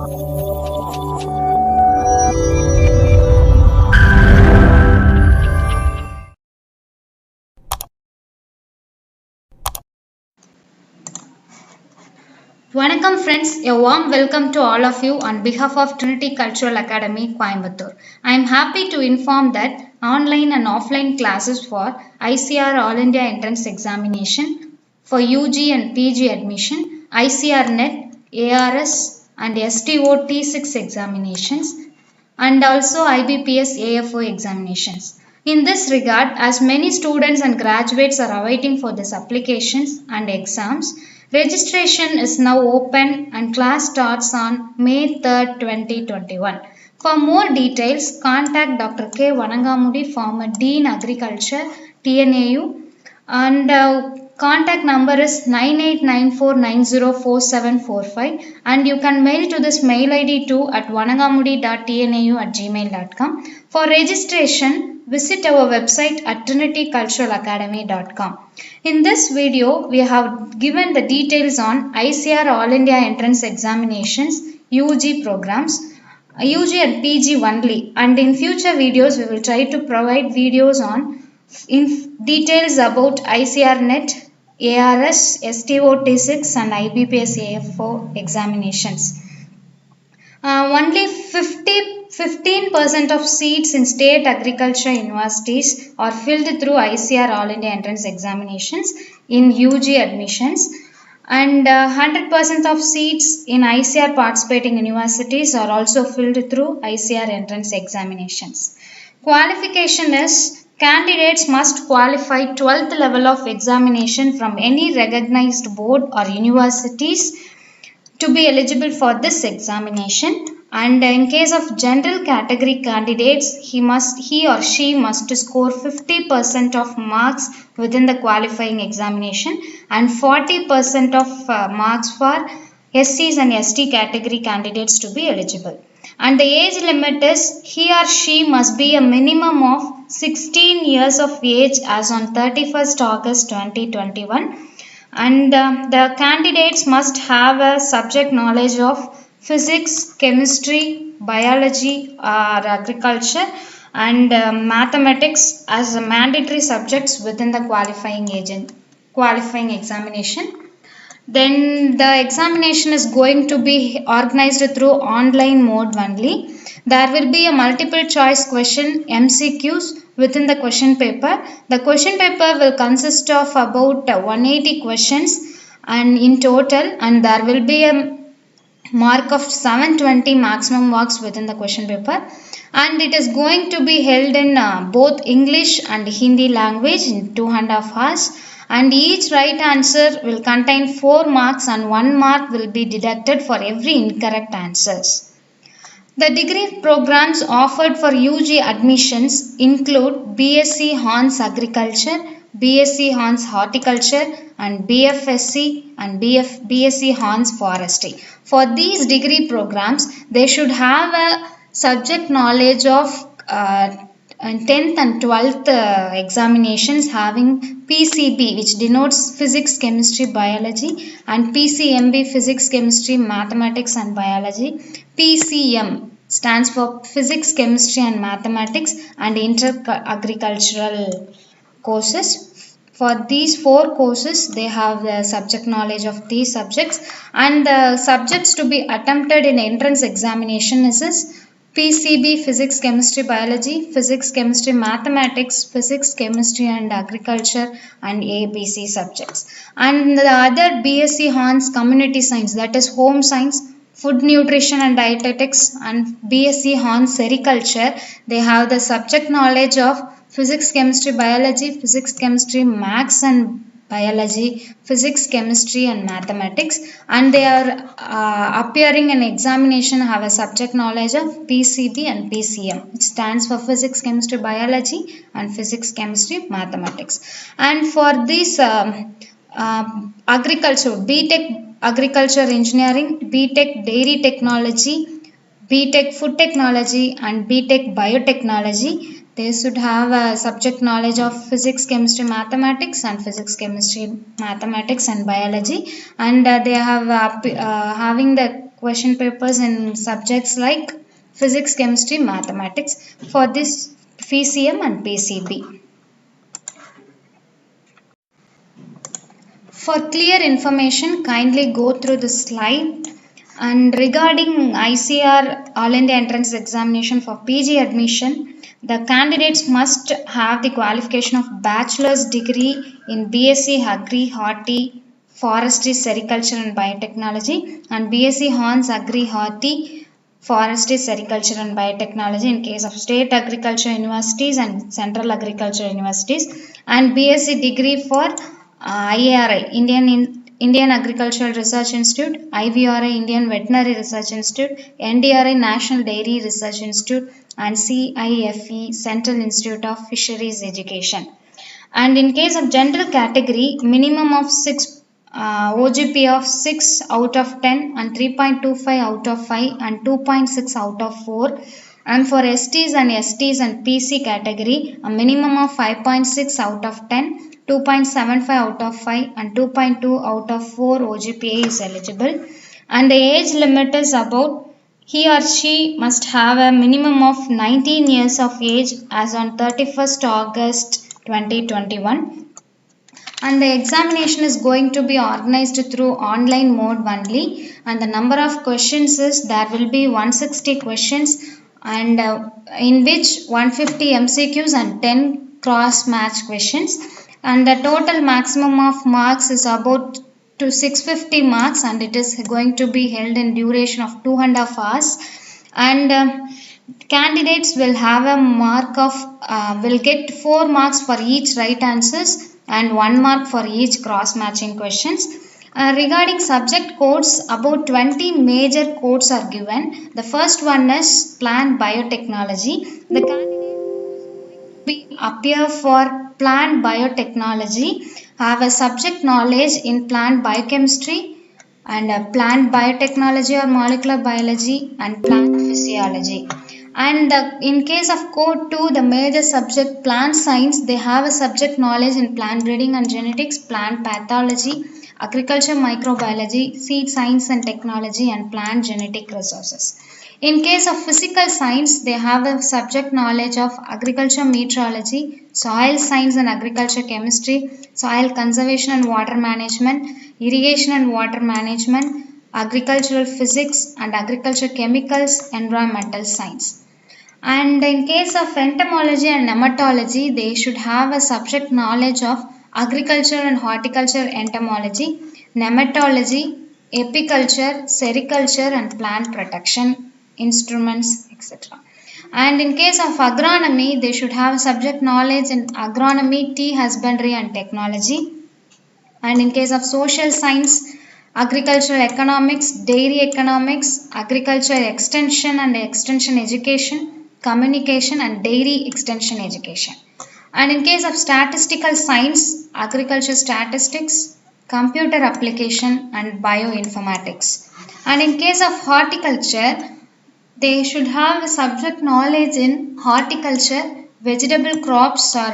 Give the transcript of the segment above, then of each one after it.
Vanakkam friends, a warm welcome to all of you on behalf of Trinity Cultural Academy, Coimbatore. I am happy to inform that online and offline classes for ICR All India Entrance Examination for UG and PG admission, ICR NET, ARS and STO T6 examinations and also IBPS AFO examinations. In this regard, as many students and graduates are awaiting for these applications and exams, registration is now open and class starts on May 3rd, 2021. For more details, contact Dr. K. Vanangamudi, former Dean Agriculture, TNAU, and contact number is 9894904745 and you can mail to this mail id too at vanangamudi.tnau@gmail.com. For registration, visit our website at trinityculturalacademy.com. In this video, we have given the details on ICR All India Entrance Examinations UG programs, UG and PG only, and in future videos we will try to provide videos on details about ICR NET, ARS, STOT6 and IBPS AFO examinations. Only 15% of seats in state agriculture universities are filled through ICR All India Entrance Examinations in UG admissions, and 100% of seats in ICR participating universities are also filled through ICR entrance examinations. Qualification is candidates must qualify 12th level of examination from any recognized board or universities to be eligible for this examination, and in case of general category candidates, he or she must score 50% of marks within the qualifying examination and 40% of marks for SCs and ST category candidates to be eligible. And the age limit is he or she must be a minimum of 16 years of age as on 31st August 2021, and the candidates must have a subject knowledge of physics, chemistry, biology or agriculture and mathematics as mandatory subjects within the qualifying examination. Then the examination is going to be organized through online mode only. There will be a multiple choice question MCQs within the question paper. The question paper will consist of about 180 questions and in total, and there will be a mark of 720 maximum marks within the question paper, and it is going to be held in both English and Hindi language in 2.5 hours, and each right answer will contain 4 marks and 1 mark will be deducted for every incorrect answers. The degree programs offered for UG admissions include BSc Hons Agriculture, BSc Hons Horticulture and BFSC and BSc Hons Forestry. For these degree programs, they should have a subject knowledge of 10th and 12th examinations having PCB, which denotes Physics, Chemistry, Biology, and PCMB, Physics, Chemistry, Mathematics and Biology. PCM stands for Physics, Chemistry and Mathematics and Inter-Agricultural courses. For these 4 courses, they have the subject knowledge of these subjects, and the subjects to be attempted in entrance examination is PCB, Physics, Chemistry, Biology, Physics, Chemistry, Mathematics, Physics, Chemistry and Agriculture and ABC subjects. And the other BSc Hons Community Science, that is Home Science, Food Nutrition and Dietetics, and BSc Hons Sericulture, they have the subject knowledge of Physics, Chemistry, Biology, Physics, Chemistry, Maths and Biology, Physics, Chemistry and Mathematics, and they are appearing in examination have a subject knowledge of PCB and PCM, which stands for Physics, Chemistry, Biology and Physics, Chemistry, Mathematics. And for this agriculture, BTech Agriculture Engineering, BTech Dairy Technology, BTech Food Technology and BTech Biotechnology, they should have a subject knowledge of Physics, Chemistry, Mathematics and Physics, Chemistry, Mathematics and Biology, and they have having the question papers in subjects like physics, chemistry, mathematics for this PCM and PCB. For clear information, kindly go through the slide. And regarding ICAR All India Entrance Examination for PG admission, the candidates must have the qualification of bachelor's degree in BSc Agri, Horti, Forestry, Sericulture and Biotechnology and BSc Hons Agri, Horti, Forestry, Sericulture and Biotechnology in case of state agriculture universities and central agriculture universities, and BSc degree for IARI, Indian Agricultural Research Institute, IVRI, Indian Veterinary Research Institute, NDRI, National Dairy Research Institute, and CIFE, Central Institute of Fisheries Education. And in case of general category, minimum of 6 OGP of 6 out of 10 and 3.25 out of 5 and 2.6 out of 4. And for STs and PC category, a minimum of 5.6 out of 10, 2.75 out of 5 and 2.2 out of 4 OGPA is eligible. And the age limit is about he or she must have a minimum of 19 years of age as on 31st August 2021. And the examination is going to be organized through online mode only. And the number of questions is there will be 160 questions and in which 150 MCQs and 10 cross match questions. And the total maximum of marks is about to 650 marks and it is going to be held in duration of 2.5 hours. And candidates will have a mark of, will get 4 marks for each right answers and 1 mark for each cross matching questions. Regarding subject codes, about 20 major codes are given. The first one is plant biotechnology. The candidate will appear for plant biotechnology have a subject knowledge in plant biochemistry and plant biotechnology or molecular biology and plant physiology. And in case of code 2, the major subject plant science, they have a subject knowledge in plant breeding and genetics, plant pathology, agriculture microbiology, seed science and technology and plant genetic resources. In case of physical science, they have a subject knowledge of agriculture meteorology, soil science and agriculture chemistry, soil conservation and water management, irrigation and water management, agricultural physics and agriculture chemicals, environmental science. And in case of entomology and nematology, they should have a subject knowledge of agriculture and horticulture entomology, nematology, apiculture, sericulture and plant protection, instruments, etc. And in case of agronomy, they should have subject knowledge in agronomy, tea husbandry and technology. And in case of social science, agricultural economics, dairy economics, agriculture extension and extension education, communication and dairy extension education. And in case of statistical science, agriculture statistics, computer application and bioinformatics. And in case of horticulture, they should have a subject knowledge in horticulture, vegetable crops or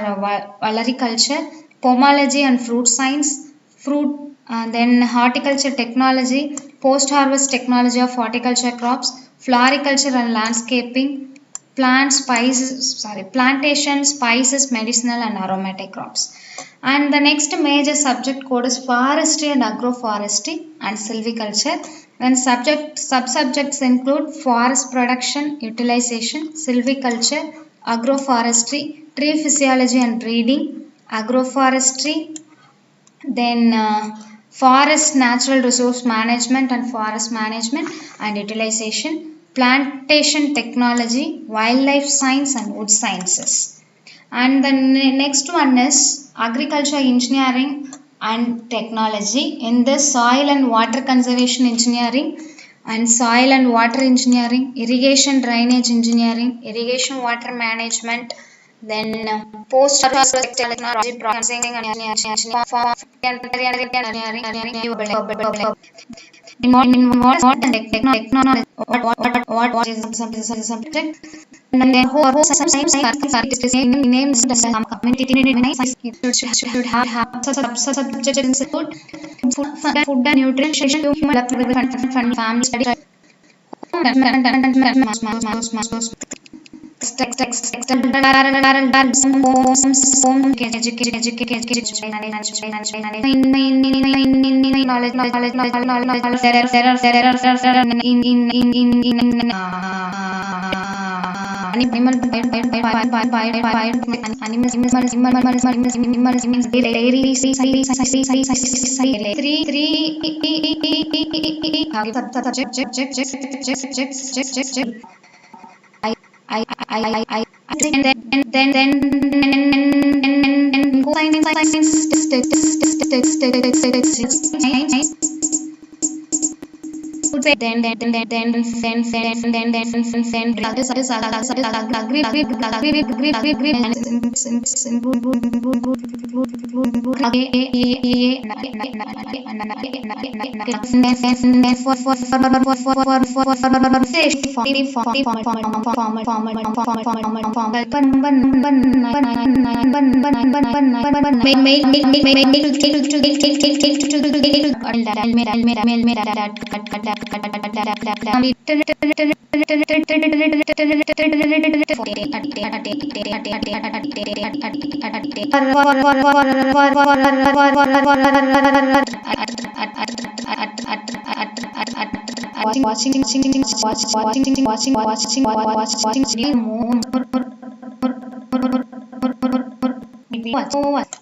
valericulture, pomology and fruit science, then horticulture technology, post-harvest technology of horticulture crops, floriculture and landscaping, plantation, spices, medicinal and aromatic crops. And the next major subject code is forestry and agroforestry and silviculture. And sub-subjects include forest production, utilization, silviculture, agroforestry, tree physiology and breeding, agroforestry, then forest natural resource management and forest management and utilization, plantation technology, wildlife science and wood sciences. And the next one is agriculture engineering and technology. In this, soil and water conservation engineering and soil and water engineering, irrigation drainage engineering, irrigation water management, then post-harvest technology, processing and what is the subject? And then sometimes names the community should have subjects include food and nutrition, human development, family study, watching